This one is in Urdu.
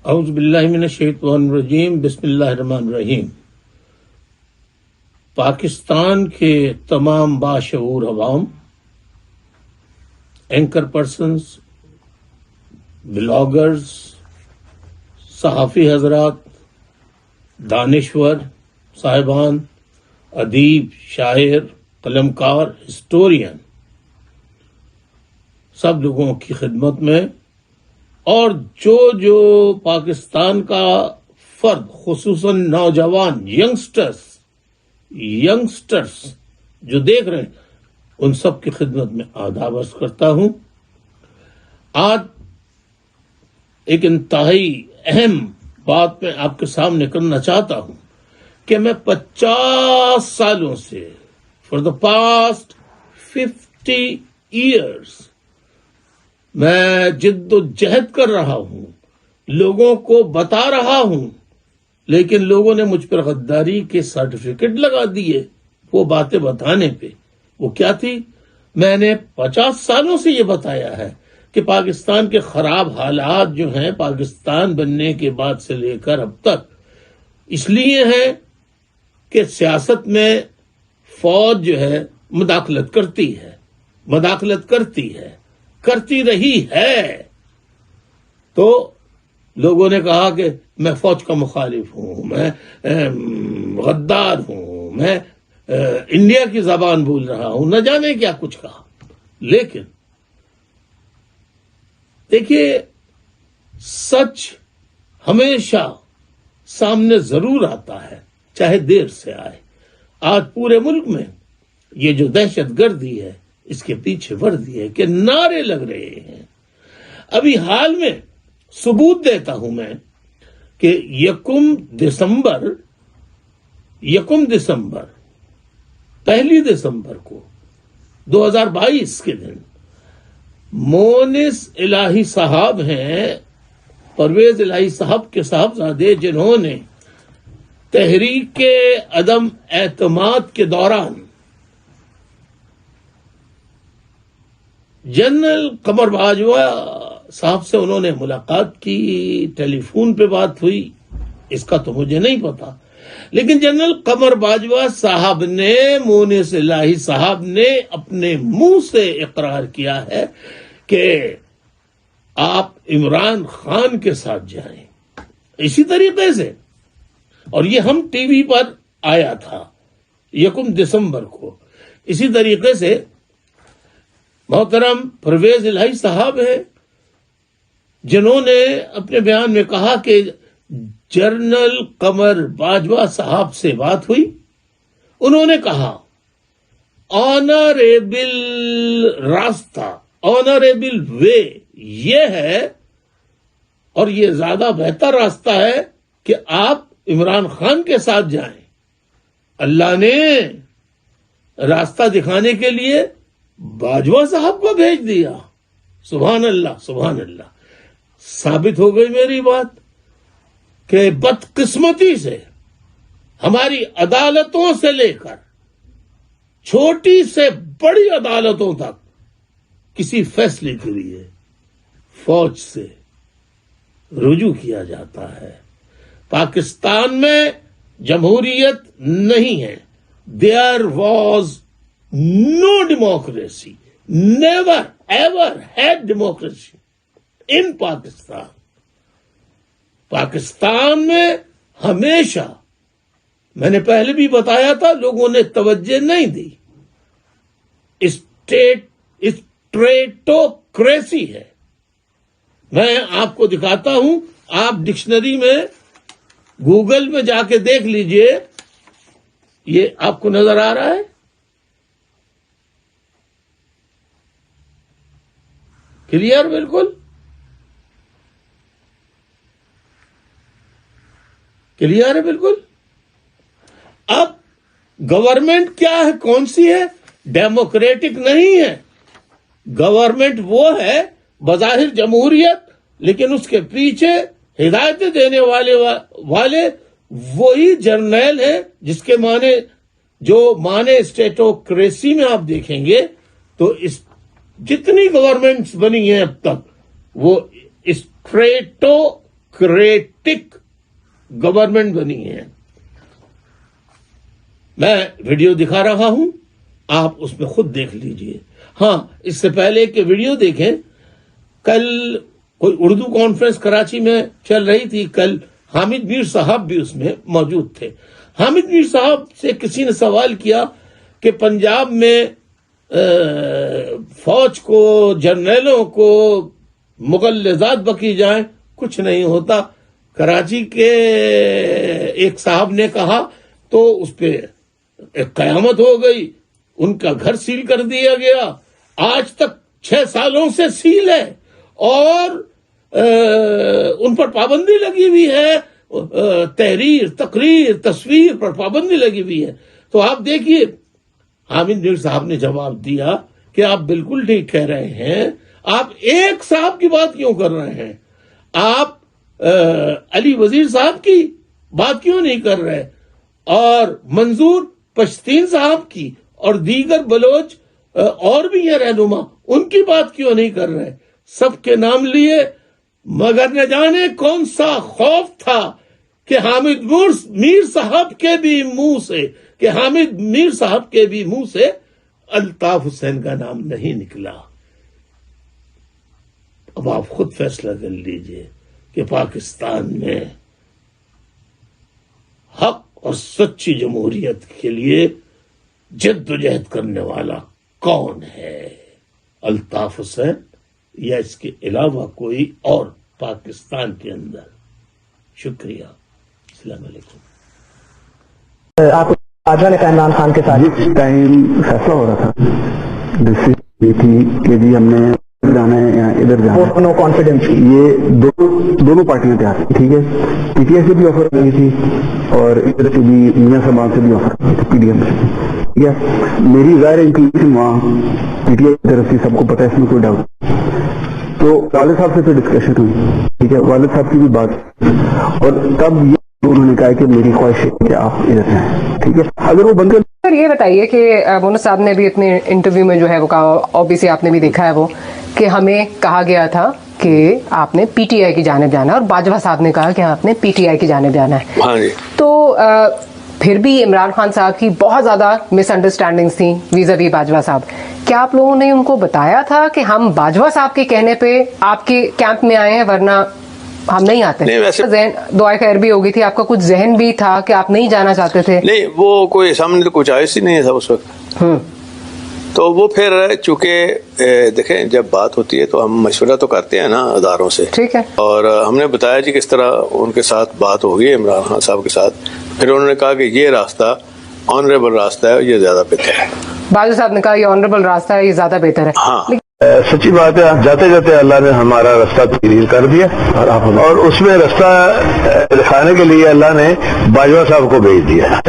اعوذ باللہ من الشیطان الرجیم، بسم اللہ الرحمن الرحیم۔ پاکستان کے تمام باشعور عوام، اینکر پرسنز، بلاگرز، صحافی حضرات، دانشور صاحبان، ادیب، شاعر، قلمکار، ہسٹورین، سب لوگوں کی خدمت میں، اور جو پاکستان کا فرد، خصوصاً نوجوان ینگسٹرز جو دیکھ رہے ہیں، ان سب کی خدمت میں آداب عرض کرتا ہوں۔ آج ایک انتہائی اہم بات میں آپ کے سامنے کرنا چاہتا ہوں کہ میں 50 سالوں سے فار دا پاسٹ 50 ایئرز میں جد و جہد کر رہا ہوں، لوگوں کو بتا رہا ہوں، لیکن لوگوں نے مجھ پر غداری کے سرٹیفکیٹ لگا دیے وہ باتیں بتانے پہ۔ وہ کیا تھی؟ میں نے 50 سالوں سے یہ بتایا ہے کہ پاکستان کے خراب حالات جو ہیں پاکستان بننے کے بعد سے لے کر اب تک اس لیے ہیں کہ سیاست میں فوج جو ہے مداخلت کرتی رہی ہے۔ تو لوگوں نے کہا کہ میں فوج کا مخالف ہوں، میں غدار ہوں، میں انڈیا کی زبان بول رہا ہوں، نہ جانے کیا کچھ کہا۔ لیکن دیکھیے، سچ ہمیشہ سامنے ضرور آتا ہے، چاہے دیر سے آئے۔ آج پورے ملک میں یہ جو دہشت گردی ہے، اس کے پیچھے وردی ہے کہ نعرے لگ رہے ہیں۔ ابھی حال میں ثبوت دیتا ہوں میں کہ یکم دسمبر 1 دسمبر کو 2022 کے دن مونس الہی صاحب ہیں، پرویز الہی صاحب کے صاحبزادے، جنہوں نے تحریک عدم اعتماد کے دوران جنرل قمر باجوہ صاحب سے انہوں نے ملاقات کی، ٹیلی فون پہ بات ہوئی، اس کا تو مجھے نہیں پتا، لیکن جنرل قمر باجوہ صاحب نے، مونس الہی صاحب نے اپنے منہ سے اقرار کیا ہے کہ آپ عمران خان کے ساتھ جائیں۔ اسی طریقے سے، اور یہ ہم ٹی وی پر آیا تھا 1 دسمبر کو، اسی طریقے سے محترم پرویز الہی صاحب ہیں، جنہوں نے اپنے بیان میں کہا کہ جنرل قمر باجوہ صاحب سے بات ہوئی، انہوں نے کہا آنریبل راستہ، آنریبل وے یہ ہے، اور یہ زیادہ بہتر راستہ ہے کہ آپ عمران خان کے ساتھ جائیں۔ اللہ نے راستہ دکھانے کے لیے باجوہ صاحب کو بھیج دیا۔ سبحان اللہ، سبحان اللہ۔ ثابت ہو گئی میری بات کہ بدقسمتی سے ہماری عدالتوں سے لے کر چھوٹی سے بڑی عدالتوں تک کسی فیصلے کے لیے فوج سے رجوع کیا جاتا ہے۔ پاکستان میں جمہوریت نہیں ہے۔ There was no democracy, never ever had democracy in Pakistan. Pakistan میں ہمیشہ، میں نے پہلے بھی بتایا تھا، لوگوں نے توجہ نہیں دی، اسٹریٹوکریسی ہے۔ میں آپ کو دکھاتا ہوں، آپ ڈکشنری میں گوگل میں جا کے دیکھ لیجئے، یہ آپ کو نظر آ رہا ہے؟ کلیئر؟ بالکل کلیئر ہے، بالکل۔ اب گورنمنٹ کیا ہے، کون سی ہے؟ ڈیموکریٹک نہیں ہے۔ گورنمنٹ وہ ہے بظاہر جمہوریت، لیکن اس کے پیچھے ہدایتیں دینے والے وہی جرنیل ہیں، جس کے معنی اسٹیٹوکریسی میں آپ دیکھیں گے تو جتنی گورنمنٹس بنی ہیں اب تک، وہ اسٹریٹوکریسی ڈیموکریٹک گورنمنٹ بنی ہے. میں ویڈیو دکھا رہا ہوں, آپ اس میں خود دیکھ لیجئے. ہاں, اس سے پہلے کہ ویڈیو دیکھیں, کل کوئی اردو کانفرنس کراچی میں چل رہی تھی. کل حامد میر صاحب بھی اس میں موجود تھے. حامد میر صاحب سے کسی نے سوال کیا کہ پنجاب میں فوج کو, جرنیلوں کو مغلظات بکی جائیں, کچھ نہیں ہوتا. کراچی کے ایک صاحب نے کہا تو اس پہ ایک قیامت ہو گئی, ان کا گھر سیل کر دیا گیا. آج تک 6 سالوں سے سیل ہے اور ان پر پابندی لگی ہوئی ہے, تحریر, تقریر, تصویر پر پابندی لگی ہوئی ہے. تو آپ دیکھیے, حامد میر صاحب نے جواب دیا کہ آپ بالکل ٹھیک کہہ رہے ہیں, آپ ایک صاحب کی بات کیوں کر رہے ہیں, آپ علی وزیر صاحب کی بات کیوں نہیں کر رہے, اور منظور پشتین صاحب کی اور دیگر بلوچ اور بھی یہ رہنما, ان کی بات کیوں نہیں کر رہے. سب کے نام لیے, مگر نہ جانے کون سا خوف تھا کہ حامد میر صاحب کے بھی منہ سے الطاف حسین کا نام نہیں نکلا. اب آپ خود فیصلہ کر لیجئے کہ پاکستان میں حق اور سچی جمہوریت کے لیے جد و جہد کرنے والا کون ہے, الطاف حسین یا اس کے علاوہ کوئی اور پاکستان کے اندر. شکریہ. السلام علیکم. آپ باجوہ نے کہا عمران خان کے ساتھ جس ٹائم فیصلہ ہو رہا تھا ڈسکشن یہ تھی کہ جی ہم نے جانا ہے یا ادھر جانا ہے, نو کانفیڈنس, یہ دونوں پارٹیاں تیار, ٹھیک ہے. پی ٹی آئی سے بھی آفر کی تھی اور ادھر سے بھی میاں صاحب سے بھی آفر کی تھی, پی ڈی ایم سے. ٹھیک ہے, میری ظاہر انکلوژن وہاں پی ٹی آئی کی طرف سے, سب کو پتہ ہے, اس میں کوئی ڈاؤٹ. تو والد صاحب سے پھر ڈسکشن ہوئی, ٹھیک ہے, والد صاحب کی بھی بات, اور تب یہ انہوں نے کہا کہ میری خواہش ہے کہ آپ ادھر جائیں. ٹھیک ہے, اگر وہ بند کر. سر یہ بتائیے کہ مونس صاحب نے بھی اپنے انٹرویو میں جو ہے وہ کہا, اوبیسلی آپ نے بھی دیکھا ہے وہ, کہ ہمیں کہا گیا تھا کہ آپ نے پی ٹی آئی کی جانب جانا ہے, اور باجوہ صاحب نے کہا کہ آپ نے پی ٹی آئی کی جانب جانا ہے. ہاں جی. تو پھر بھی عمران خان صاحب کی بہت زیادہ مس انڈرسٹینڈنگز تھیں ویزاوی باجوہ صاحب. کیا آپ لوگوں نے ان کو بتایا تھا کہ ہم باجوہ صاحب کے کہنے پہ آپ کے کیمپ میں آئے ہیں, ورنہ ہم نہیں آتے؟ نہیں, ویسے دعائے خیر بھی ہوگی تھی, آپ کا کچھ ذہن بھی تھا کہ آپ نہیں جانا چاہتے تھے؟ نہیں, وہ کوئی سامنے تو کچھ آئس ہی نہیں تھا اس وقت. تو وہ پھر چونکہ دیکھیں جب بات ہوتی ہے تو ہم مشورہ تو کرتے ہیں نا اداروں سے, ٹھیک ہے, اور ہم نے بتایا جی کس طرح ان کے ساتھ بات ہوگی عمران خان صاحب کے ساتھ. پھر انہوں نے کہا کہ یہ راستہ آنریبل راستہ ہے, یہ زیادہ بہتر ہے. باجوہ صاحب نے کہا یہ آنریبل راستہ ہے, یہ زیادہ بہتر ہے. ہاں, سچی بات ہے, جاتے جاتے اللہ نے ہمارا راستہ تحریر کر دیا, اور اس میں راستہ دکھانے کے لیے اللہ نے باجوہ صاحب کو بھیج دیا.